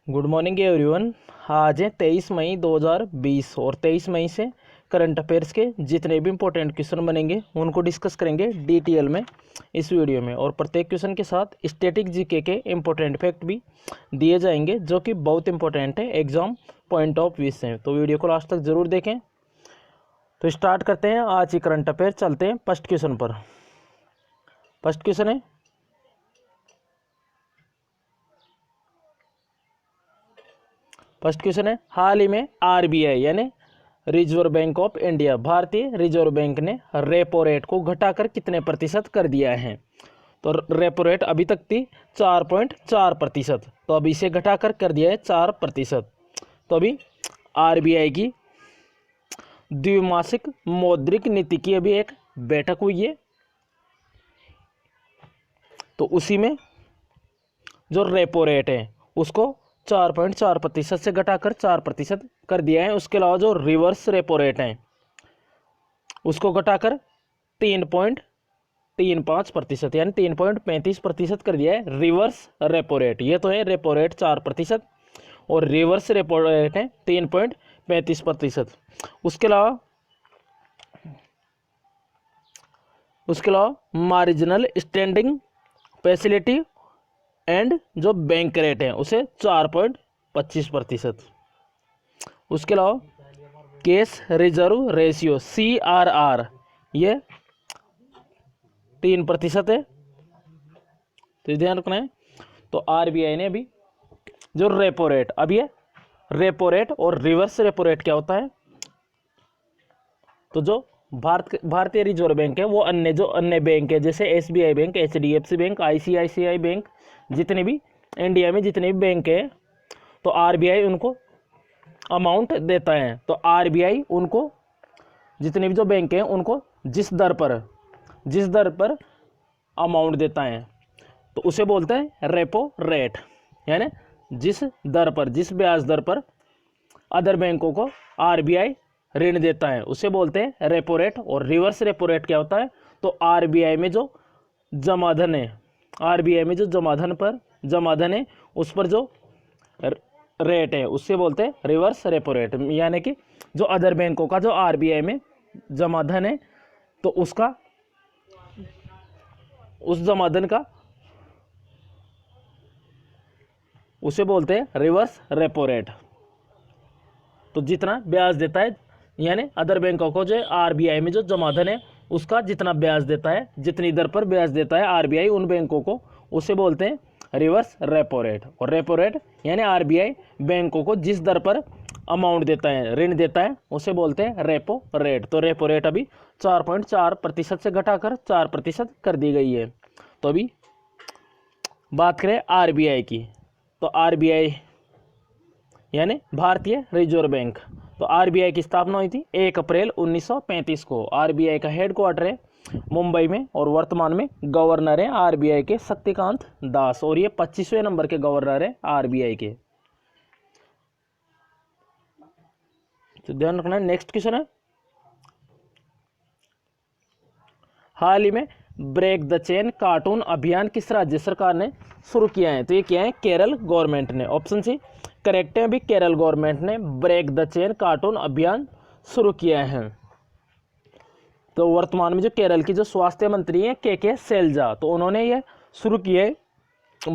Good morning everyone. आज है 23 मई 2020 और 23 मई से करंट अफेयर्स के जितने भी इंपॉर्टेंट क्वेश्चन बनेंगे उनको डिस्कस करेंगे डिटेल में इस वीडियो में। और प्रत्येक क्वेश्चन के साथ स्टैटिक जीके के इंपॉर्टेंट फैक्ट भी दिए जाएंगे जो कि बहुत इंपॉर्टेंट है एग्जाम पॉइंट ऑफ व्यू से। तो वीडियो को लास्ट तक जरूर देखें। तो स्टार्ट करते हैं आज ही करंट अफेयर। चलते हैं फर्स्ट क्वेश्चन पर। फर्स्ट क्वेश्चन है, हाल ही में आरबीआई यानी रिजर्व बैंक ऑफ इंडिया, भारतीय रिजर्व बैंक ने रेपो रेट को घटाकर कितने प्रतिशत कर दिया है? तो रेपो रेट अभी तक थी 4.4%, तो अभी इसे घटाकर कर दिया है 4%। तो अभी आरबीआई की द्विमासिक मौद्रिक नीति की अभी एक बैठक हुई है, तो उसी में जो रेपो रेट है उसको 4.4% से घटाकर 4% कर दिया है। उसके अलावा जो रिवर्स रेपो रेट है उसको घटाकर 3.35% यानी 3.35% कर दिया है रिवर्स रेपो रेट। ये तो है रेपो रेट 4% और रिवर्स रेपो रेट है 3.35%। उसके अलावा मार्जिनल स्टैंडिंग फैसिलिटी एंड जो बैंक रेट है उसे 4.25%। उसके अलावा कैश रिजर्व रेशियो CRR ये 3% है, तो ध्यान रखना है। तो आरबीआई ने अभी जो रेपो रेट, अब ये रेपो रेट और रिवर्स रेपो रेट क्या होता है, तो जो भारतीय रिजर्व बैंक है वो अन्य बैंक है जैसे SBI bank, HDFC bank, ICICI bank, जितने भी इंडिया में जितने भी बैंक है तो आरबीआई उनको अमाउंट देता है। तो आरबीआई उनको जितने भी जो बैंक हैं उनको जिस दर पर अमाउंट देता है तो उसे बोलते हैं रेपो रेट, यानी जिस ब्याज दर पर अदर बैंकों को आरबीआई ऋण देता है उसे बोलते हैं रेपो रेट। और रिवर्स रेपो रेट क्या होता है, तो आरबीआई में जो जमाधन है उस पर जो रेट है उससे बोलते हैं रिवर्स रेपो रेट, यानी कि जो अदर बैंकों का जो आरबीआई में जमाधन है तो उसका उस जमाधन का उसे बोलते हैं रिवर्स रेपो रेट। तो जितना ब्याज देता है यानी अदर बैंकों को जो आरबीआई में जो जमाधन है उसका जितना ब्याज देता है, जितनी दर पर ब्याज देता है आरबीआई उन बैंकों को, उसे बोलते हैं रिवर्स रेपो रेट। और रेपो रेट यानी आरबीआई बैंकों को जिस दर पर अमाउंट देता है, ऋण देता है, उसे बोलते हैं रेपो रेट। तो रेपो रेट अभी 4.4% से घटाकर 4% कर दी गई है। तो अभी बात करें आरबीआई की, तो आरबीआई यानी भारतीय रिजर्व बैंक, तो आरबीआई की स्थापना हुई थी 1 अप्रैल 1935 को। आरबीआई का हेडक्वार्टर है मुंबई में और वर्तमान में गवर्नर है आरबीआई के शक्तिकांत दास, और ये 25वें नंबर के गवर्नर है आरबीआई के। तो ध्यान रखना है। नेक्स्ट क्वेश्चन है, हाल ही में ब्रेक द चेन कार्टून अभियान किस राज्य सरकार ने शुरू किया है? तो ये क्या है, केरल गवर्नमेंट ने। ऑप्शन सी करेक्ट है, अभी केरल गवर्नमेंट ने ब्रेक द चेन कार्टून अभियान शुरू किया है। तो वर्तमान में जो केरल की जो स्वास्थ्य मंत्री है के शैलजा, तो उन्होंने ये शुरू किया है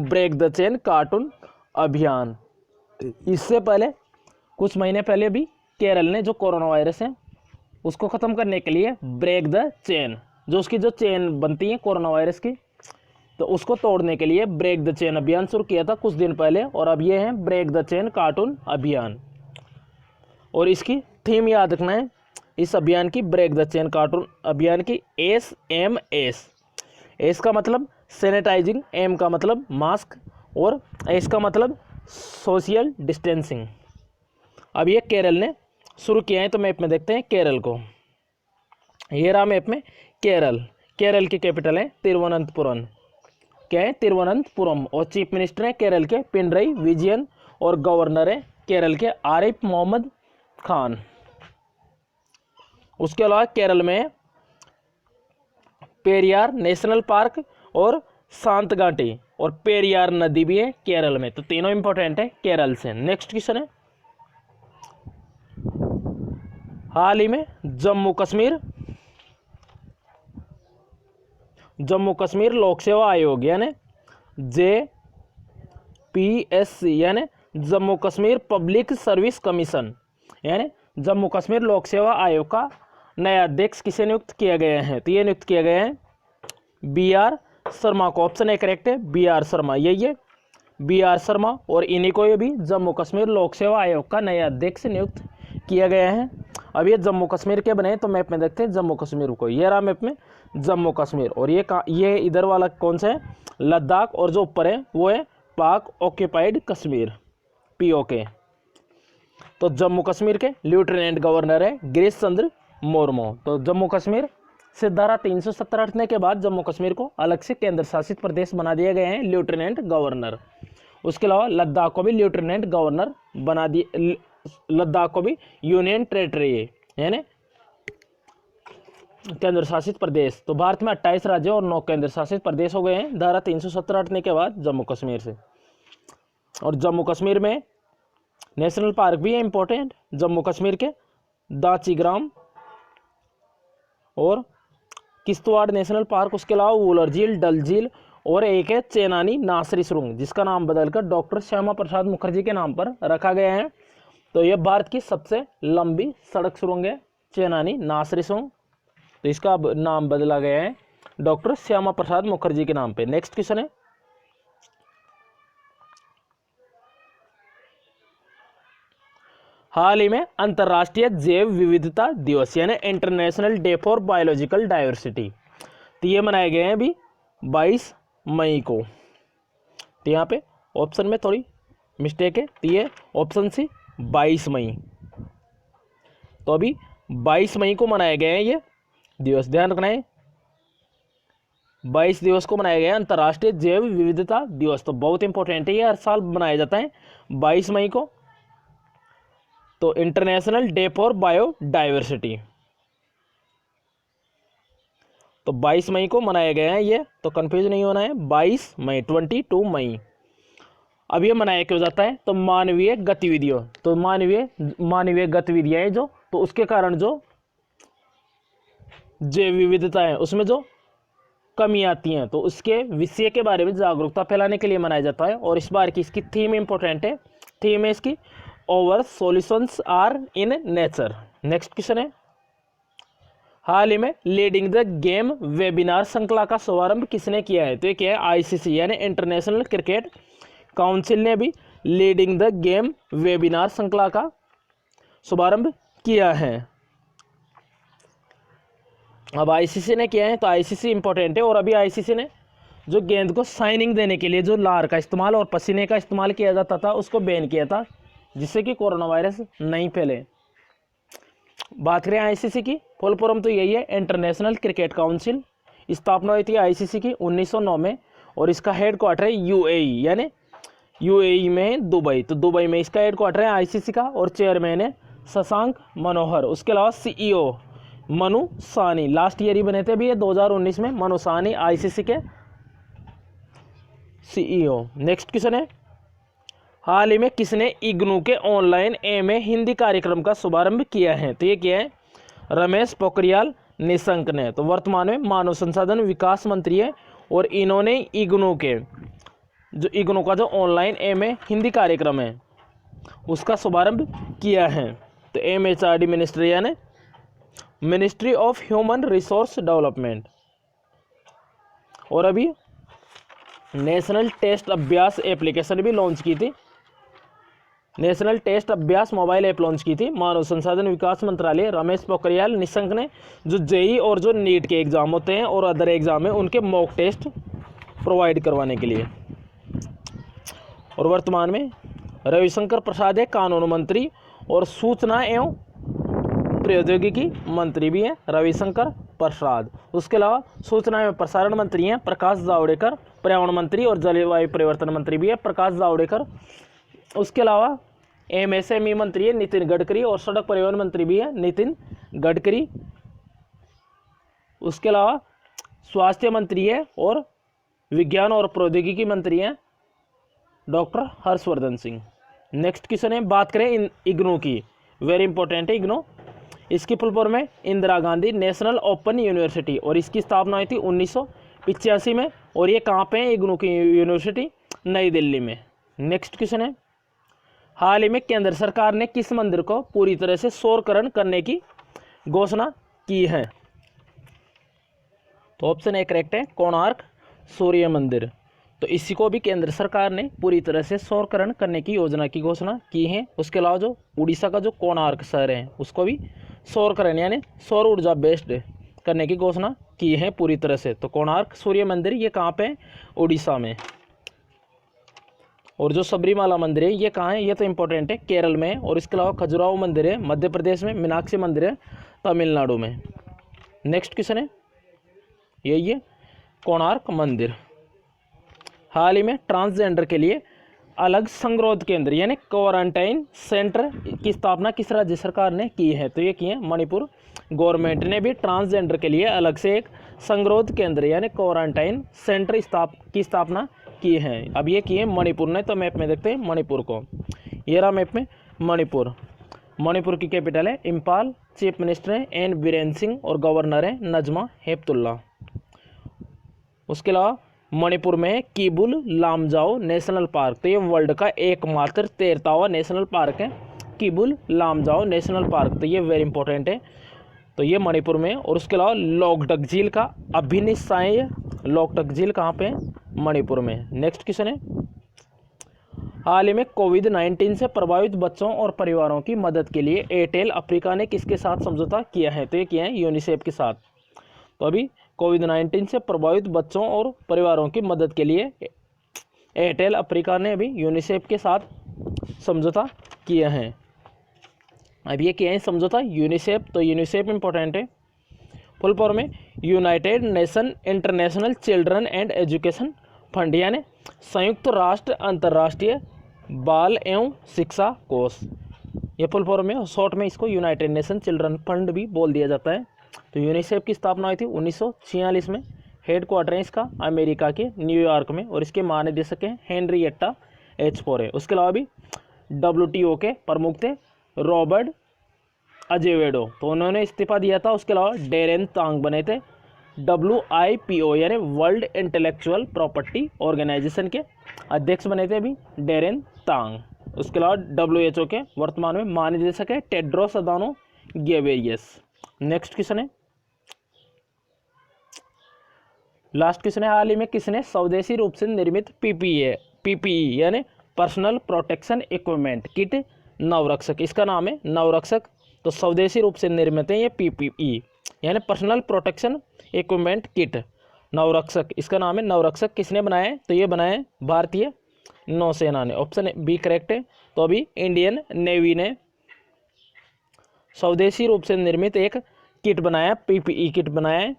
ब्रेक द चेन कार्टून अभियान। इससे पहले कुछ महीने पहले भी केरल ने जो कोरोना वायरस है उसको ख़त्म करने के लिए ब्रेक द चेन, जो उसकी जो चेन बनती है कोरोना वायरस की, तो उसको तोड़ने के लिए ब्रेक द चेन अभियान शुरू किया था कुछ दिन पहले। और अब ये है ब्रेक द चेन कार्टून अभियान। और इसकी थीम याद रखना है इस अभियान की, ब्रेक द चेन कार्टून अभियान की SMS। एस का मतलब सैनिटाइजिंग, M का मतलब मास्क और एस का मतलब सोशल डिस्टेंसिंग। अब ये केरल ने शुरू किया है। तो मैप में देखते हैं केरल को, ये रहा मैप में केरल की कैपिटल है तिरुवनंतपुरम। क्या है, तिरुवनंतपुरम। और चीफ मिनिस्टर है केरल के पिनरई विजयन, और गवर्नर है केरल के आरिफ मोहम्मद खान। उसके अलावा केरल में पेरियार नेशनल पार्क और सांतगाटी और पेरियार नदी भी है केरल में। तो तीनों इंपॉर्टेंट है केरल से। नेक्स्ट क्वेश्चन है, हाल ही में जम्मू कश्मीर लोक सेवा आयोग यानी JPSC यानी Jammu Kashmir public service commission यानी जम्मू कश्मीर लोक सेवा आयोग का नया अध्यक्ष किसे नियुक्त किया गया है? तो ये नियुक्त किया गया है BR शर्मा को। ऑप्शन ए करेक्ट है, BR शर्मा, यही है BR शर्मा। और इन्हीं को ये भी जम्मू कश्मीर लोक सेवा आयोग का नया अध्यक्ष नियुक्त किया गया है। अब ये जम्मू कश्मीर के बने तो मैप में देखते हैं जम्मू कश्मीर को, ये रहा मैप में जम्मू कश्मीर। और ये इधर वाला कौन सा है? लद्दाख। और जो ऊपर है वो है पाक ऑक्यूपाइड कश्मीर, POK। तो जम्मू कश्मीर के लेफ्टिनेंट गवर्नर है गिरीश चंद्र मुर्मू। तो जम्मू कश्मीर से धारा 370 हटने के बाद जम्मू कश्मीर को अलग से केंद्र शासित प्रदेश बना दिए गए हैं लेफ्टिनेंट गवर्नर। उसके अलावा लद्दाख को भी लेफ्टिनेंट गवर्नर बना दिए, लद्दाख को भी यूनियन टेरिटरी यानी केंद्र शासित प्रदेश। तो भारत में 28 राज्य और 9 केंद्र शासित प्रदेश हो गए हैं धारा 370 हटने के बाद जम्मू कश्मीर से। और जम्मू कश्मीर में नेशनल पार्क भी है इंपॉर्टेंट, जम्मू कश्मीर के दाचीग्राम और किश्तवाड़ नेशनल पार्क। उसके अलावा वुलर झील, डल झील और एक है चेनानी नासरी सुरंग, जिसका नाम बदलकर डॉक्टर श्यामा प्रसाद मुखर्जी के नाम पर रखा गया है। तो यह भारत की सबसे लंबी सड़क सुरंग है चेनानी नासरी सुरंग। तो इसका नाम बदला गया है डॉक्टर श्यामा प्रसाद मुखर्जी के नाम पे। नेक्स्ट क्वेश्चन है, हाल ही में अंतर्राष्ट्रीय जैव विविधता दिवस यानी international day for biological diversity, तो ये मनाए गए हैं अभी 22 मई को। तो यहाँ पे ऑप्शन में थोड़ी मिस्टेक है, तो ये ऑप्शन सी 22 मई। तो अभी 22 मई को मनाए गए हैं ये दिवस, ध्यान रखना है 22 दिवस को मनाया गया है अंतर्राष्ट्रीय जैव विविधता दिवस। तो बहुत इंपॉर्टेंट है, ये हर साल मनाया जाता है 22 मई को। तो इंटरनेशनल डे फॉर बायोडाइवर्सिटी, तो 22 मई को मनाया गया है ये, तो कंफ्यूज नहीं होना है, 22 मई 22 मई। अब ये मनाया क्यों जाता है? तो मानवीय गतिविधियों, तो मानवीय गतिविधियां हैं जो, तो उसके कारण जो जैव विविधता है उसमें जो कमी आती हैं, तो उसके विषय के बारे में जागरूकता फैलाने के लिए मनाया जाता है। और इस बार की इसकी थीम इंपॉर्टेंट है, थीम है इसकी over solutions are in nature. Next question है, हाल ही में लीडिंग द गेम वेबिनार श्रृंखला का शुभारंभ किसने किया है? तो ये क्या है? ICC यानी इंटरनेशनल क्रिकेट काउंसिल ने भी लीडिंग द गेम वेबिनार श्रृंखला का शुभारंभ किया है। अब ICC ने किया है, तो ICC इंपॉर्टेंट है। और अभी ICC ने जो गेंद को शाइनिंग देने के लिए जो लार का इस्तेमाल और पसीने का इस्तेमाल किया जाता था उसको बैन किया था, जिससे कि कोरोना वायरस नहीं फैले। बात करें ICC की, फुल फॉर्म तो यही है इंटरनेशनल क्रिकेट काउंसिल। स्थापना हुई थी ICC की 1909 में और इसका हेडक्वार्टर है UAE यानी UAE में दुबई। तो दुबई में इसका हेडक्वार्टर है ICC का और चेयरमैन है शशांक मनोहर। उसके अलावा CEO मनु सानी, लास्ट ईयर ही बने थे अभी ये 2019 में, मनु सानी ICC के CEO। नेक्स्ट क्वेश्चन है, हाल ही में किसने इग्नू के ऑनलाइन MA हिंदी कार्यक्रम का शुभारंभ किया है? तो ये क्या है? रमेश पोखरियाल निशंक ने। तो वर्तमान में मानव संसाधन विकास मंत्री है और इन्होंने इग्नू का जो ऑनलाइन MA हिंदी कार्यक्रम है उसका शुभारंभ किया है। तो MHRD मिनिस्ट्री यानी ministry of human resource development. और अभी नेशनल टेस्ट अभ्यास एप्लीकेशन भी लॉन्च की थी, नेशनल टेस्ट अभ्यास मोबाइल ऐप लॉन्च की थी मानव संसाधन विकास मंत्रालय रमेश पोखरियाल निशंक ने, जो JEE और जो नीट के एग्ज़ाम होते हैं और अदर एग्ज़ाम है उनके मॉक टेस्ट प्रोवाइड करवाने के लिए। और वर्तमान में रविशंकर प्रसाद है कानून मंत्री और सूचना एवं प्रौद्योगिकी मंत्री भी हैं रविशंकर प्रसाद। उसके अलावा सूचना एवं प्रसारण मंत्री हैं प्रकाश जावड़ेकर, पर्यावरण मंत्री और जलवायु परिवर्तन मंत्री भी है प्रकाश जावड़ेकर। उसके अलावा MSME मंत्री है नितिन गडकरी और सड़क परिवहन मंत्री भी है नितिन गडकरी। उसके अलावा स्वास्थ्य मंत्री है और विज्ञान और प्रौद्योगिकी मंत्री हैं doctor Harshvardhan Singh. Next question है, बात करें इग्नू की, वेरी इंपॉर्टेंट है इग्नू। इसकी फुल फॉर्म है Indira Gandhi national open university और इसकी स्थापना हुई थी 1985 में। और ये कहाँ पे है इग्नू की यूनिवर्सिटी? नई दिल्ली में। नेक्स्ट क्वेश्चन है, हाल ही में केंद्र सरकार ने किस मंदिर को पूरी तरह से सौरकरण करने की घोषणा की है? तो ऑप्शन ए करेक्ट है, कोणार्क सूर्य मंदिर। तो इसी को भी केंद्र सरकार ने पूरी तरह से सौरकरण करने की योजना की घोषणा की है। उसके अलावा जो उड़ीसा का जो कोणार्क शहर है उसको भी सौरकरण यानी सौर ऊर्जा बेस्ड करने की घोषणा की है पूरी तरह से। तो कोणार्क सूर्य मंदिर ये कहाँ पे है? उड़ीसा में। और जो सबरीमाला मंदिर है ये कहाँ है? ये तो इंपॉर्टेंट है, केरल में है। और इसके अलावा खजुराहो मंदिर है मध्य प्रदेश में, मीनाक्षी मंदिर है तमिलनाडु में। नेक्स्ट क्वेश्चन है यही है कोणार्क मंदिर। हाल ही में ट्रांसजेंडर के लिए अलग संगरोध केंद्र यानी क्वारंटाइन सेंटर की स्थापना किस राज्य सरकार ने की है? तो ये की है मणिपुर गवर्नमेंट ने भी ट्रांसजेंडर के लिए अलग से एक संगरोध केंद्र यानी क्वारंटाइन सेंटर की स्थापना की है। अब ये की है मणिपुर ने। तो मैप में देखते हैं मणिपुर को, ये रहा मैप में मणिपुर। मणिपुर की कैपिटल है इम्फाल, चीफ मिनिस्टर है एन बीरेन सिंह और गवर्नर है नजमा हेपतुल्ला। उसके अलावा मणिपुर में किबुल लामजाओ नेशनल पार्क। तो ये वर्ल्ड का एकमात्र 13वां नेशनल पार्क है किबुल लामजाओ नेशनल पार्क। तो ये वेरी इंपॉर्टेंट है। तो ये मणिपुर में। और उसके अलावा लोकटक झील का अभिनिसाय, लोकटक झील कहाँ पे है? मणिपुर में। नेक्स्ट क्वेश्चन है, हाल ही में कोविड-19 से प्रभावित बच्चों और परिवारों की मदद के लिए एयरटेल अफ्रीका ने किसके साथ समझौता किया है? तो ये किया है यूनिसेफ के साथ। तो अभी कोविड-19 से प्रभावित बच्चों और परिवारों की मदद के लिए एयरटेल अफ्रीका ने अभी यूनिसेफ के साथ समझौता किया है। अब ये क्या है समझौता? यूनिसेफ। तो यूनिसेफ इंपॉर्टेंट है, फुल फॉर्म में United nation international children and education fund यानी संयुक्त राष्ट्र अंतर्राष्ट्रीय बाल एवं शिक्षा कोष। ये फुल फॉर्म में, शॉर्ट में इसको यूनाइटेड नेशन चिल्ड्रन फंड भी बोल दिया जाता है। तो यूनिसेफ की स्थापना हुई थी 1946 में। हेडक्वार्टर है इसका अमेरिका के न्यूयॉर्क में और इसके महानिदेशक हैं हेनरिएटा एच फोरे। उसके अलावा भी WTO के प्रमुख थे रॉबर्ट अजेवेडो, तो उन्होंने इस्तीफा दिया था। उसके अलावा डेरेन तांग बने थे WIPO यानी वर्ल्ड इंटेलेक्चुअल प्रॉपर्टी ऑर्गेनाइजेशन के अध्यक्ष बने थे अभी डेरेन तांग। उसके अलावा WHO के वर्तमान में महानिदेशक है टेड्रोस अदानो गेब्रेयेसस। नेक्स्ट क्वेश्चन है, लास्ट क्वेश्चन है, हाल ही में किसने स्वदेशी रूप से निर्मित PPE यानी पर्सनल प्रोटेक्शन इक्विपमेंट किट नवरक्षक, इसका नाम है नवरक्षक। तो स्वदेशी रूप से निर्मित है ये PPE यानी पर्सनल प्रोटेक्शन इक्विपमेंट किट नवरक्षक, इसका नाम है नवरक्षक। किसने बनाया है? तो ये बनाया है भारतीय नौसेना ने। ऑप्शन बी करेक्ट है। तो अभी इंडियन नेवी ने स्वदेशी रूप से निर्मित एक किट बनाया, PPE किट बनाया है,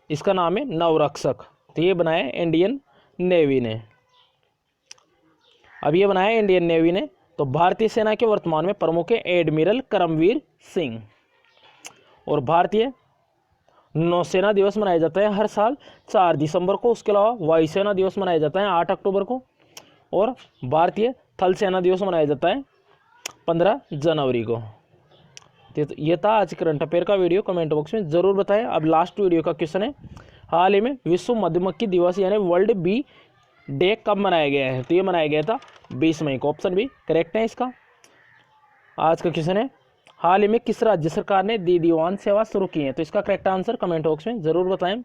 इसका नाम है नवरक्षक। तो ये बनाया इंडियन नेवी ने। अब ये बनाया इंडियन नेवी ने। तो भारतीय सेना के वर्तमान में प्रमुख है एडमिरल करमवीर सिंह। और भारतीय नौसेना दिवस मनाया जाता है हर साल 4 दिसंबर को। उसके अलावा वायुसेना दिवस मनाया जाता है 8 अक्टूबर को। और भारतीय थल सेना दिवस मनाया जाता है 15 जनवरी को। तो ये था आज करंट अफेयर का वीडियो। कमेंट बॉक्स में ज़रूर बताएं। अब लास्ट वीडियो का क्वेश्चन है, हाल ही में विश्व मधुमक्खी दिवस यानी वर्ल्ड बी डे कब मनाया गया है? तो ये मनाया गया था 20 मई को। ऑप्शन बी करेक्ट है इसका। आज का क्वेश्चन है, हाल ही में किस राज्य सरकार ने दीदीवान सेवा शुरू की है? तो इसका करेक्ट आंसर कमेंट बॉक्स में ज़रूर बताएं।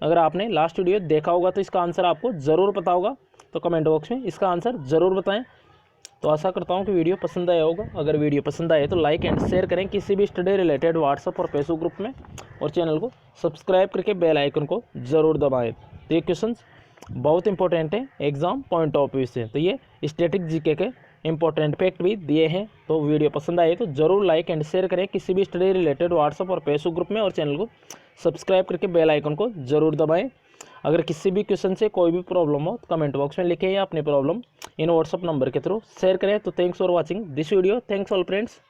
अगर आपने लास्ट वीडियो देखा होगा तो इसका आंसर आपको ज़रूर पता होगा, तो कमेंट बॉक्स में इसका आंसर ज़रूर बताएं। तो आशा करता हूँ कि वीडियो पसंद आया होगा। अगर वीडियो पसंद आए तो लाइक एंड शेयर करें किसी भी स्टडी रिलेटेड व्हाट्सएप और फेसबुक ग्रुप में, और चैनल को सब्सक्राइब करके बेल आइकन को ज़रूर दबाएं। तो ये क्वेश्चंस बहुत इंपॉर्टेंट है एग्जाम पॉइंट ऑफ व्यू से। तो ये स्टैटिक जीके के इंपॉर्टेंट फैक्ट भी दिए हैं। तो वीडियो पसंद आए तो ज़रूर लाइक एंड शेयर करें किसी भी स्टडी रिलेटेड व्हाट्सएप और फेसबुक ग्रुप में, और चैनल को सब्सक्राइब करके बेल आइकन को ज़रूर दबाएँ। अगर किसी भी क्वेश्चन से कोई भी प्रॉब्लम हो तो कमेंट बॉक्स में लिखें या अपनी प्रॉब्लम इन व्हाट्सअप नंबर के थ्रू शेयर करें। तो thanks for watching this video. Thanks all friends.